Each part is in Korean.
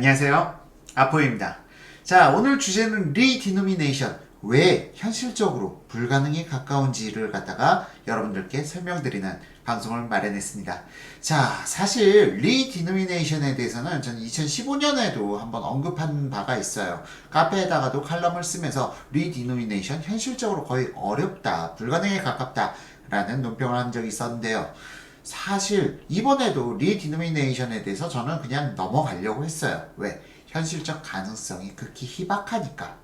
안녕하세요. 아포입니다. 자, 오늘 주제는 리디노미네이션. 왜 현실적으로 불가능에 가까운지를 갖다가 여러분들께 설명드리는 방송을 마련했습니다. 자, 사실 리디노미네이션에 대해서는 저는 2015년에도 한번 언급한 바가 있어요. 카페에다가도 칼럼을 쓰면서 리디노미네이션 현실적으로 거의 어렵다, 불가능에 가깝다 라는 논평을 한 적이 있었는데요. 사실 이번에도 리디노미네이션에 대해서 저는 그냥 넘어가려고 했어요. 왜? 현실적 가능성이 극히 희박하니까.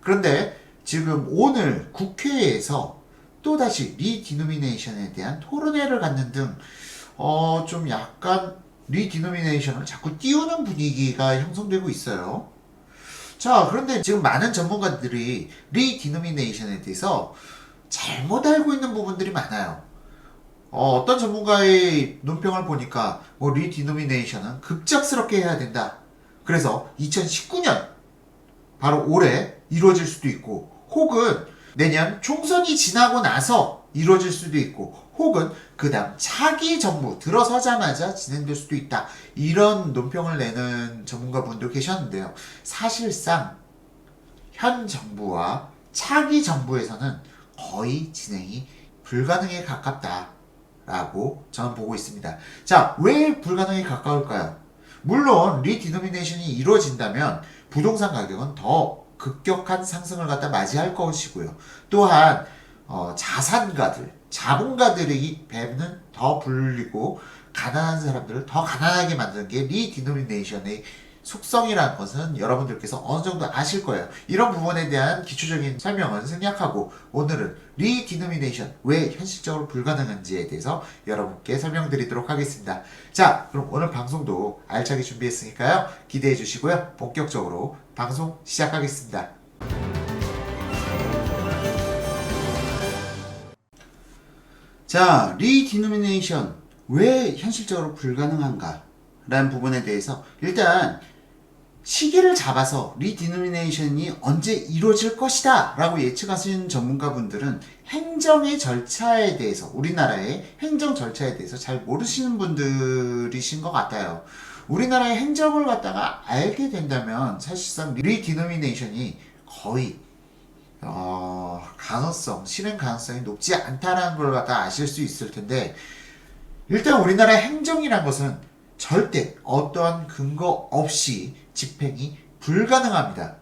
그런데 지금 오늘 국회에서 또다시 리디노미네이션에 대한 토론회를 갖는 등 좀 약간 리디노미네이션을 자꾸 띄우는 분위기가 형성되고 있어요. 자, 그런데 지금 많은 전문가들이 리디노미네이션에 대해서 잘못 알고 있는 부분들이 많아요. 어떤 전문가의 논평을 보니까 리디노미네이션은 급작스럽게 해야 된다. 그래서 2019년 바로 올해 이루어질 수도 있고, 혹은 내년 총선이 지나고 나서 이루어질 수도 있고, 혹은 그 다음 차기 정부 들어서자마자 진행될 수도 있다. 이런 논평을 내는 전문가분도 계셨는데요. 사실상 현 정부와 차기 정부에서는 거의 진행이 불가능에 가깝다 라고 저는 보고 있습니다. 자, 왜 불가능에 가까울까요? 물론 리디노미네이션이 이루어진다면 부동산 가격은 더 급격한 상승을 갖다 맞이할 것이고요. 또한 자산가들, 자본가들의 배는 더 불리고 가난한 사람들을 더 가난하게 만드는 게 리디노미네이션의 속성이라는 것은 여러분들께서 어느 정도 아실 거예요. 이런 부분에 대한 기초적인 설명은 생략하고 오늘은 리디노미네이션 왜 현실적으로 불가능한지에 대해서 여러분께 설명드리도록 하겠습니다. 자, 그럼 오늘 방송도 알차게 준비했으니까요. 기대해 주시고요. 본격적으로 방송 시작하겠습니다. 자, 리디노미네이션 왜 현실적으로 불가능한가? 라는 부분에 대해서 일단 시기를 잡아서 리디노미네이션이 언제 이루어질 것이다 라고 예측하시는 전문가분들은 행정의 절차에 대해서, 우리나라의 행정 절차에 대해서 잘 모르시는 분들이신 것 같아요. 우리나라의 행정을 갖다가 알게 된다면 사실상 리디노미네이션이 거의 실행 가능성이 높지 않다라는 걸 갖다 아실 수 있을 텐데, 일단 우리나라의 행정이란 것은 절대 어떠한 근거 없이 집행이 불가능합니다.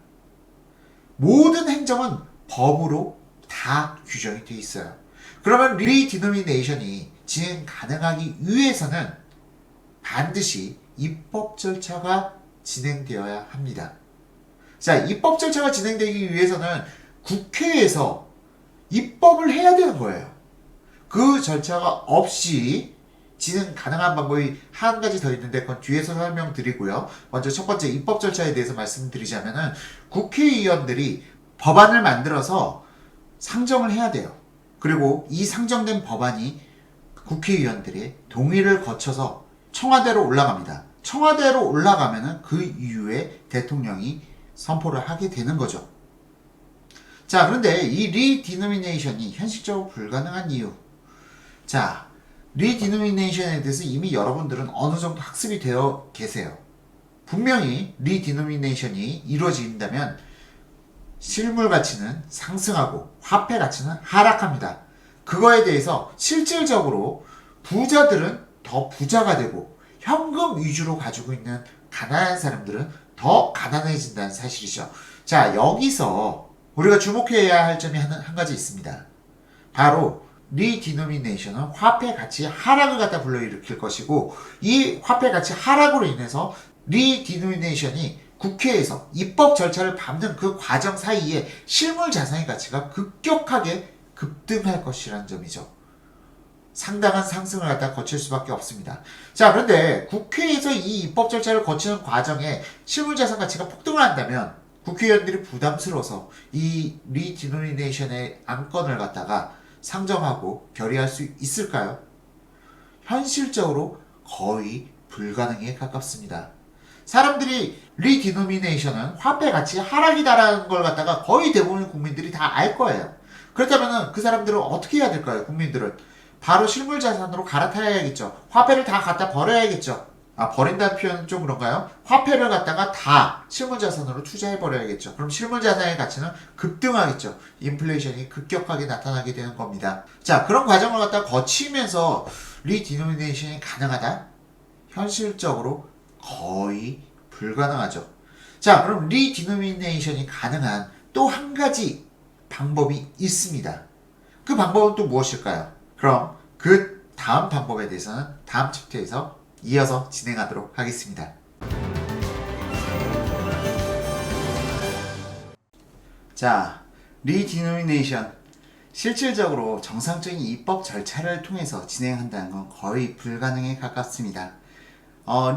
모든 행정은 법으로 다 규정이 되어 있어요. 그러면 리디노미네이션이 진행 가능하기 위해서는 반드시 입법 절차가 진행되어야 합니다. 자, 입법 절차가 진행되기 위해서는 국회에서 입법을 해야 되는 거예요. 그 절차가 없이 진행 가능한 방법이 한 가지 더 있는데 그건 뒤에서 설명드리고요. 먼저 첫 번째 입법 절차에 대해서 말씀드리자면은 국회의원들이 법안을 만들어서 상정을 해야 돼요. 그리고 이 상정된 법안이 국회의원들의 동의를 거쳐서 청와대로 올라갑니다. 청와대로 올라가면은 그 이후에 대통령이 선포를 하게 되는 거죠. 자, 그런데 이 리디노미네이션이 현실적으로 불가능한 이유. 자, 리디노미네이션에 대해서 이미 여러분들은 어느 정도 학습이 되어 계세요. 분명히 리디노미네이션이 이루어진다면 실물 가치는 상승하고 화폐 가치는 하락합니다. 그거에 대해서 실질적으로 부자들은 더 부자가 되고 현금 위주로 가지고 있는 가난한 사람들은 더 가난해진다는 사실이죠. 자, 여기서 우리가 주목해야 할 점이 한 가지 있습니다. 바로 리디노미네이션은 화폐 가치 하락을 갖다 불러일으킬 것이고, 이 화폐 가치 하락으로 인해서 리디노미네이션이 국회에서 입법 절차를 밟는 그 과정 사이에 실물 자산의 가치가 급격하게 급등할 것이라는 점이죠. 상당한 상승을 갖다 거칠 수밖에 없습니다. 자, 그런데 국회에서 이 입법 절차를 거치는 과정에 실물 자산 가치가 폭등을 한다면 국회의원들이 부담스러워서 이 리디노미네이션의 안건을 갖다가 상정하고 결의할 수 있을까요? 현실적으로 거의 불가능에 가깝습니다. 사람들이 리디노미네이션은 화폐 가치 하락이다라는 걸 갖다가 거의 대부분 국민들이 다 알 거예요. 그렇다면 그 사람들은 어떻게 해야 될까요? 국민들은 바로 실물 자산으로 갈아타야겠죠. 화폐를 다 갖다 버려야겠죠. 버린다는 표현은 좀 그런가요? 화폐를 갖다가 다 실물자산으로 투자해버려야겠죠. 그럼 실물자산의 가치는 급등하겠죠. 인플레이션이 급격하게 나타나게 되는 겁니다. 자, 그런 과정을 갖다가 거치면서 리디노미네이션이 가능하다? 현실적으로 거의 불가능하죠. 자, 그럼 리디노미네이션이 가능한 또 한 가지 방법이 있습니다. 그 방법은 또 무엇일까요? 그럼 그 다음 방법에 대해서는 다음 챕터에서 이어서 진행하도록 하겠습니다. 자, 리디노미네이션. 실질적으로 정상적인 입법 절차를 통해서 진행한다는 건 거의 불가능에 가깝습니다.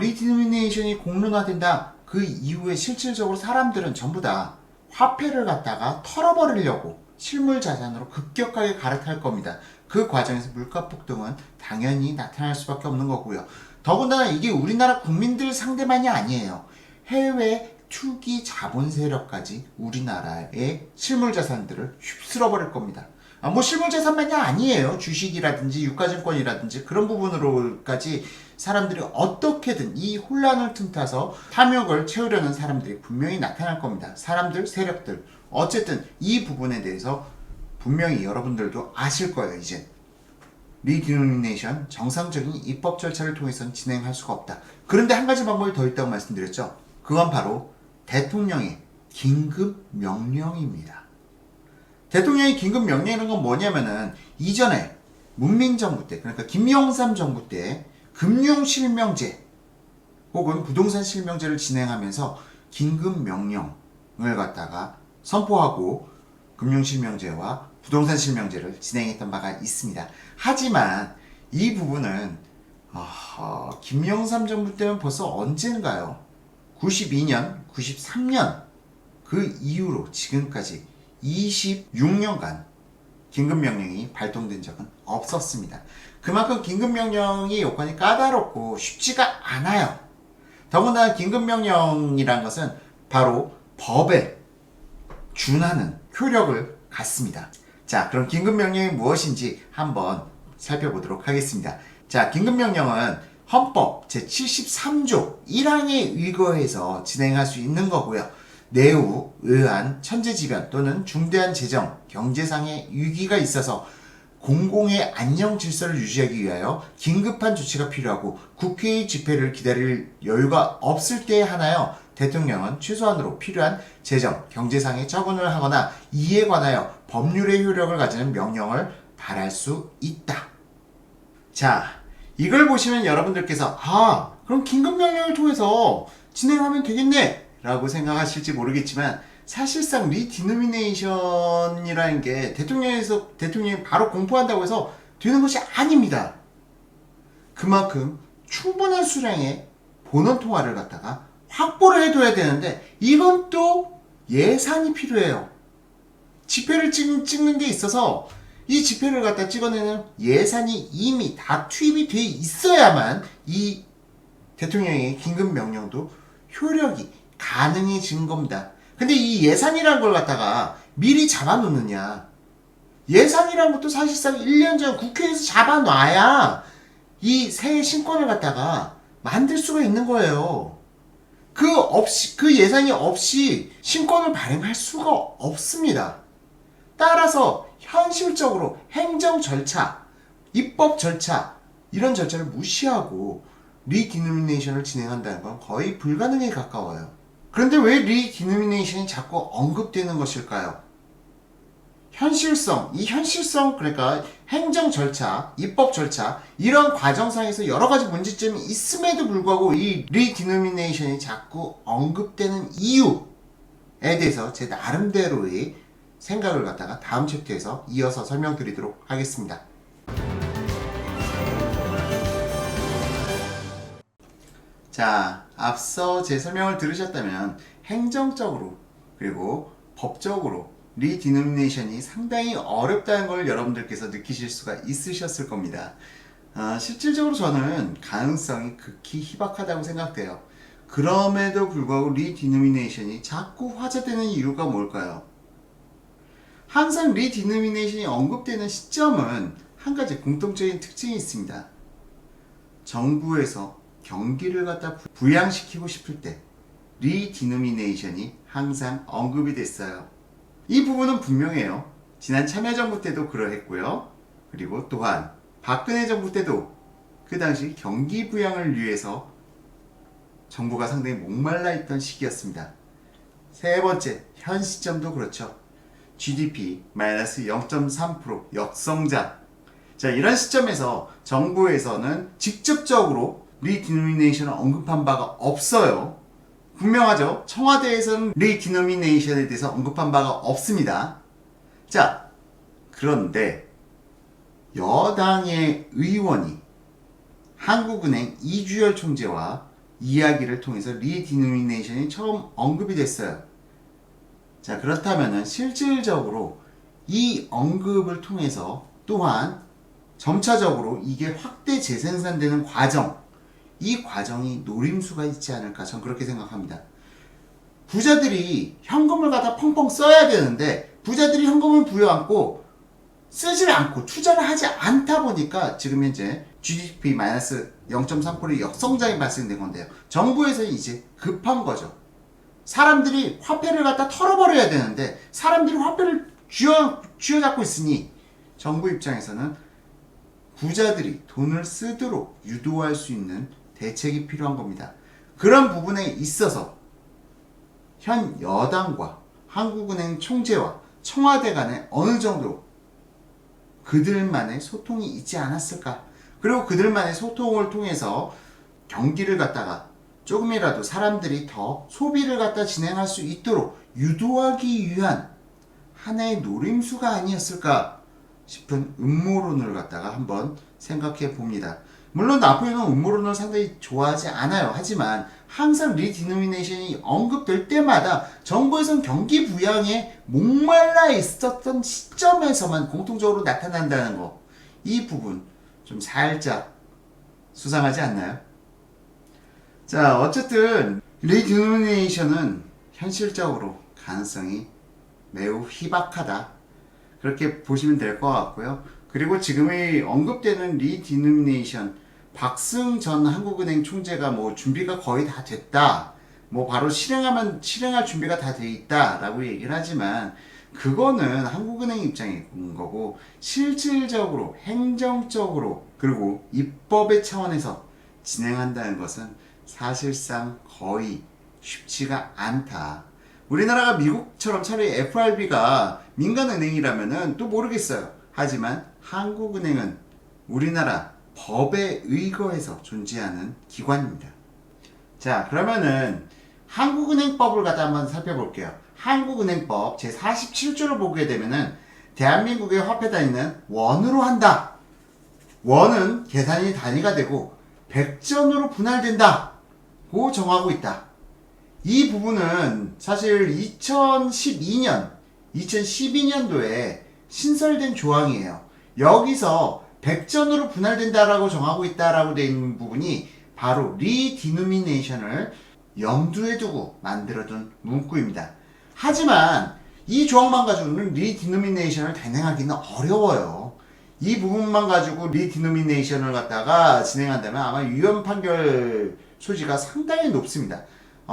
리디노미네이션이 공론화된다. 그 이후에 실질적으로 사람들은 전부 다 화폐를 갖다가 털어버리려고 실물 자산으로 급격하게 갈아탈 겁니다. 그 과정에서 물가 폭등은 당연히 나타날 수밖에 없는 거고요. 더군다나 이게 우리나라 국민들 상대만이 아니에요. 해외 투기 자본 세력까지 우리나라의 실물 자산들을 휩쓸어 버릴 겁니다. 뭐 실물 자산만이 아니에요. 주식이라든지 유가증권이라든지 그런 부분으로까지 사람들이 어떻게든 이 혼란을 틈타서 탐욕을 채우려는 사람들이 분명히 나타날 겁니다. 사람들, 세력들. 어쨌든 이 부분에 대해서 분명히 여러분들도 아실 거예요, 이제. 리디노미네이션 정상적인 입법 절차를 통해서는 진행할 수가 없다. 그런데 한 가지 방법이 더 있다고 말씀드렸죠. 그건 바로 대통령의 긴급 명령입니다. 대통령의 긴급 명령이라는 건 뭐냐면은 이전에 문민정부 때, 그러니까 김영삼 정부 때 금융실명제 혹은 부동산 실명제를 진행하면서 긴급 명령을 갖다가 선포하고 금융실명제와 부동산 실명제를 진행했던 바가 있습니다. 하지만 이 부분은 김영삼 정부 때는 벌써 언젠가요? 92년, 93년 그 이후로 지금까지 26년간 긴급명령이 발동된 적은 없었습니다. 그만큼 긴급명령이 요건이 까다롭고 쉽지가 않아요. 더군다나 긴급명령이란 것은 바로 법에 준하는 효력을 갖습니다. 자, 그럼 긴급명령이 무엇인지 한번 살펴보도록 하겠습니다. 자, 긴급명령은 헌법 제73조 1항에 의거해서 진행할 수 있는 거고요. 내후, 의한, 천재지변 또는 중대한 재정, 경제상의 위기가 있어서 공공의 안녕 질서를 유지하기 위하여 긴급한 조치가 필요하고 국회의 집회를 기다릴 여유가 없을 때에 하나여 대통령은 최소한으로 필요한 재정, 경제상의 처분을 하거나 이에 관하여 법률의 효력을 가지는 명령을 발할 수 있다. 자, 이걸 보시면 여러분들께서 그럼 긴급명령을 통해서 진행하면 되겠네 라고 생각하실지 모르겠지만 사실상 리디노미네이션이라는 게 대통령이 바로 공포한다고 해서 되는 것이 아닙니다. 그만큼 충분한 수량의 본원 통화를 갖다가 확보를 해둬야 되는데 이건 또 예산이 필요해요. 지표를 찍는 데 있어서 이 지표를 갖다 찍어내는 예산이 이미 다 투입이 돼 있어야만 이 대통령의 긴급명령도 효력이 가능해진 겁니다. 근데 이 예산이라는 걸 갖다가 미리 잡아놓느냐. 예산이라는 것도 사실상 1년 전 국회에서 잡아놔야 이 새 신권을 갖다가 만들 수가 있는 거예요. 그 예산이 없이 신권을 발행할 수가 없습니다. 따라서 현실적으로 행정 절차, 입법 절차, 이런 절차를 무시하고 리디노미네이션을 진행한다는 건 거의 불가능에 가까워요. 그런데 왜 리디노미네이션이 자꾸 언급되는 것일까요? 현실성, 그러니까 행정 절차, 입법 절차, 이런 과정상에서 여러 가지 문제점이 있음에도 불구하고 이 리디노미네이션이 자꾸 언급되는 이유에 대해서 제 나름대로의 생각을 갖다가 다음 챕터에서 이어서 설명드리도록 하겠습니다. 자, 앞서 제 설명을 들으셨다면 행정적으로 그리고 법적으로 리디노미네이션이 상당히 어렵다는 걸 여러분들께서 느끼실 수가 있으셨을 겁니다. 실질적으로 저는 가능성이 극히 희박하다고 생각돼요. 그럼에도 불구하고 리디노미네이션이 자꾸 화제되는 이유가 뭘까요? 항상 리디노미네이션이 언급되는 시점은 한 가지 공통적인 특징이 있습니다. 정부에서 경기를 갖다 부양시키고 싶을 때 리디노미네이션이 항상 언급이 됐어요. 이 부분은 분명해요. 지난 참여정부 때도 그러했고요. 그리고 또한 박근혜 정부 때도 그 당시 경기 부양을 위해서 정부가 상당히 목말라 있던 시기였습니다. 세 번째, 현 시점도 그렇죠. GDP 마이너스 0.3% 역성장. 자, 이런 시점에서 정부에서는 직접적으로 리디노미네이션을 언급한 바가 없어요. 분명하죠? 청와대에서는 리디노미네이션에 대해서 언급한 바가 없습니다. 자, 그런데 여당의 의원이 한국은행 이주열 총재와 이야기를 통해서 리디노미네이션이 처음 언급이 됐어요. 자, 그렇다면 실질적으로 이 언급을 통해서 또한 점차적으로 이게 확대 재생산되는 과정, 이 과정이 노림수가 있지 않을까, 전 그렇게 생각합니다. 부자들이 현금을 갖다 펑펑 써야 되는데 부자들이 현금을 부여안고 쓰질 않고 투자를 하지 않다 보니까 지금 현재 GDP 마이너스 0.3%의 역성장이 발생된 건데요. 정부에서는 이제 급한 거죠. 사람들이 화폐를 갖다 털어버려야 되는데 사람들이 화폐를 쥐어잡고 있으니 정부 입장에서는 부자들이 돈을 쓰도록 유도할 수 있는 대책이 필요한 겁니다. 그런 부분에 있어서 현 여당과 한국은행 총재와 청와대 간에 어느 정도 그들만의 소통이 있지 않았을까? 그리고 그들만의 소통을 통해서 경기를 갖다가 조금이라도 사람들이 더 소비를 갖다 진행할 수 있도록 유도하기 위한 하나의 노림수가 아니었을까 싶은 음모론을 갖다가 한번 생각해 봅니다. 물론 나포에는 음모론을 상당히 좋아하지 않아요. 하지만 항상 리디노미네이션이 언급될 때마다 정부에서는 경기 부양에 목말라 있었던 시점에서만 공통적으로 나타난다는 거, 이 부분 좀 살짝 수상하지 않나요? 자, 어쨌든 리디노미네이션은 현실적으로 가능성이 매우 희박하다, 그렇게 보시면 될 것 같고요. 그리고 지금의 언급되는 리디노미네이션, 박승 전 한국은행 총재가 뭐 준비가 거의 다 됐다, 뭐 바로 실행할 준비가 다 돼 있다 라고 얘기를 하지만 그거는 한국은행 입장인 거고, 실질적으로 행정적으로 그리고 입법의 차원에서 진행한다는 것은 사실상 거의 쉽지가 않다. 우리나라가 미국처럼 차라리 FRB가 민간은행이라면은 또 모르겠어요. 하지만 한국은행은 우리나라 법에 의거해서 존재하는 기관입니다. 자, 그러면은 한국은행법을 갖다 한번 살펴볼게요. 한국은행법 제47조를 보게 되면은 대한민국의 화폐 단위는 원으로 한다. 원은 계산이 단위가 되고 백전으로 분할된다 고 정하고 있다. 이 부분은 사실 2012년도에 신설된 조항이에요. 여기서 백전으로 분할된다라고 정하고 있다라고 되어 있는 부분이 바로 리디노미네이션을 염두에 두고 만들어둔 문구입니다. 하지만 이 조항만 가지고는 리디노미네이션을 단행하기는 어려워요. 이 부분만 가지고 리디노미네이션을 갖다가 진행한다면 아마 유언 판결 소지가 상당히 높습니다.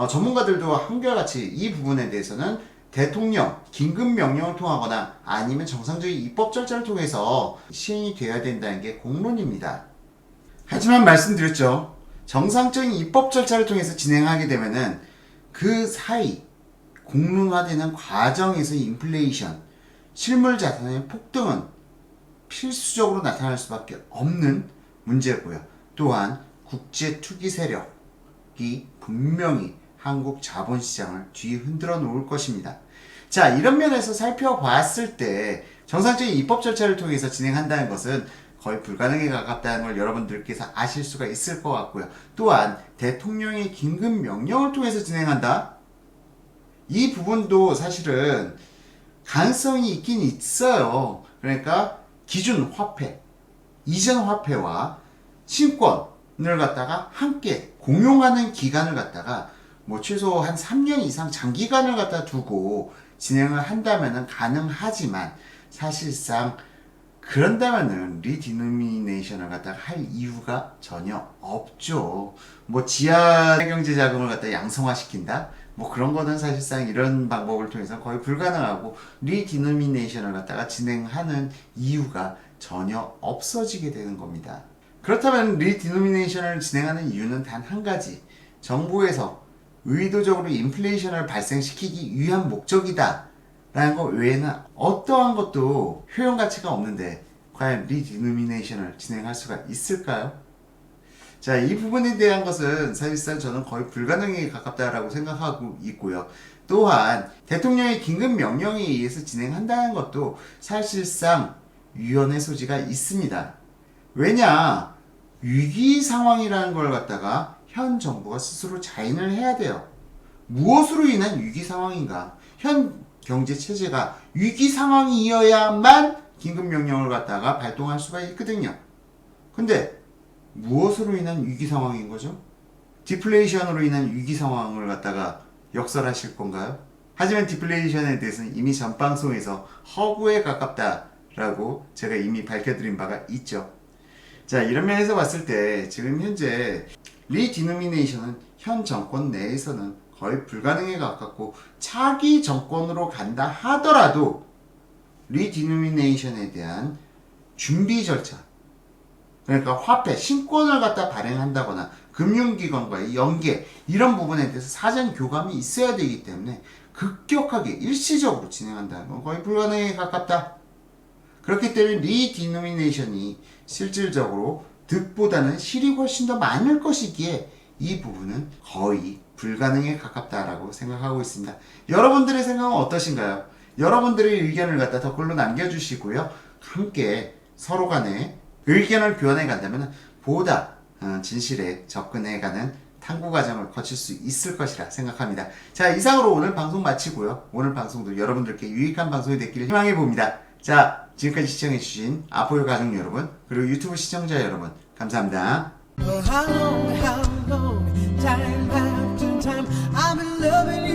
전문가들도 한결같이 이 부분에 대해서는 대통령 긴급명령을 통하거나 아니면 정상적인 입법 절차를 통해서 시행이 되어야 된다는 게 공론입니다. 하지만 말씀드렸죠. 정상적인 입법 절차를 통해서 진행하게 되면은 그 사이 공론화되는 과정에서 인플레이션, 실물 자산의 폭등은 필수적으로 나타날 수밖에 없는 문제고요. 또한 국제 투기 세력이 분명히 한국 자본시장을 뒤흔들어 놓을 것입니다. 자, 이런 면에서 살펴봤을 때 정상적인 입법 절차를 통해서 진행한다는 것은 거의 불가능에 가깝다는 걸 여러분들께서 아실 수가 있을 것 같고요. 또한 대통령의 긴급 명령을 통해서 진행한다? 이 부분도 사실은 가능성이 있긴 있어요. 그러니까 기준 화폐, 이전 화폐와 신권을 갖다가 함께 공용하는 기간을 갖다가 뭐 최소 한 3년 이상 장기간을 갖다 두고 진행을 한다면 가능하지만 사실상 그런다면은 리디노미네이션을 갖다가 할 이유가 전혀 없죠. 뭐 지하 경제 자금을 갖다 양성화시킨다? 뭐 그런 거는 사실상 이런 방법을 통해서 거의 불가능하고 리디노미네이션을 갖다가 진행하는 이유가 전혀 없어지게 되는 겁니다. 그렇다면 리디노미네이션을 진행하는 이유는 단 한 가지. 정부에서 의도적으로 인플레이션을 발생시키기 위한 목적이다 라는 것 외에는 어떠한 것도 효용 가치가 없는데 과연 리디노미네이션을 진행할 수가 있을까요? 자, 이 부분에 대한 것은 사실상 저는 거의 불가능에 가깝다라고 생각하고 있고요. 또한 대통령의 긴급 명령에 의해서 진행한다는 것도 사실상 위헌의 소지가 있습니다. 왜냐? 위기 상황이라는 걸 갖다가 현 정부가 스스로 자인을 해야 돼요. 무엇으로 인한 위기 상황인가? 현 경제 체제가 위기 상황이어야만 긴급 명령을 갖다가 발동할 수가 있거든요. 근데 무엇으로 인한 위기 상황인 거죠? 디플레이션으로 인한 위기 상황을 갖다가 역설하실 건가요? 하지만 디플레이션에 대해서는 이미 전 방송에서 허구에 가깝다라고 제가 이미 밝혀드린 바가 있죠. 자, 이런 면에서 봤을 때 지금 현재 리디노미네이션은 현 정권 내에서는 거의 불가능에 가깝고 차기 정권으로 간다 하더라도 리디노미네이션에 대한 준비 절차, 그러니까 화폐, 신권을 갖다 발행한다거나 금융기관과의 연계, 이런 부분에 대해서 사전 교감이 있어야 되기 때문에 급격하게 일시적으로 진행한다는 건 거의 불가능에 가깝다. 그렇기 때문에 리디노미네이션이 실질적으로 득보다는 실이 훨씬 더 많을 것이기에 이 부분은 거의 불가능에 가깝다라고 생각하고 있습니다. 여러분들의 생각은 어떠신가요? 여러분들의 의견을 갖다 댓글로 남겨주시고요. 함께 서로 간에 의견을 교환해 간다면 보다 진실에 접근해가는 탐구 과정을 거칠 수 있을 것이라 생각합니다. 자, 이상으로 오늘 방송 마치고요. 오늘 방송도 여러분들께 유익한 방송이 됐기를 희망해 봅니다. 자, 지금까지 시청해주신 아포요 가족 여러분, 그리고 유튜브 시청자 여러분, 감사합니다. How long, time after time, I'm in love with you.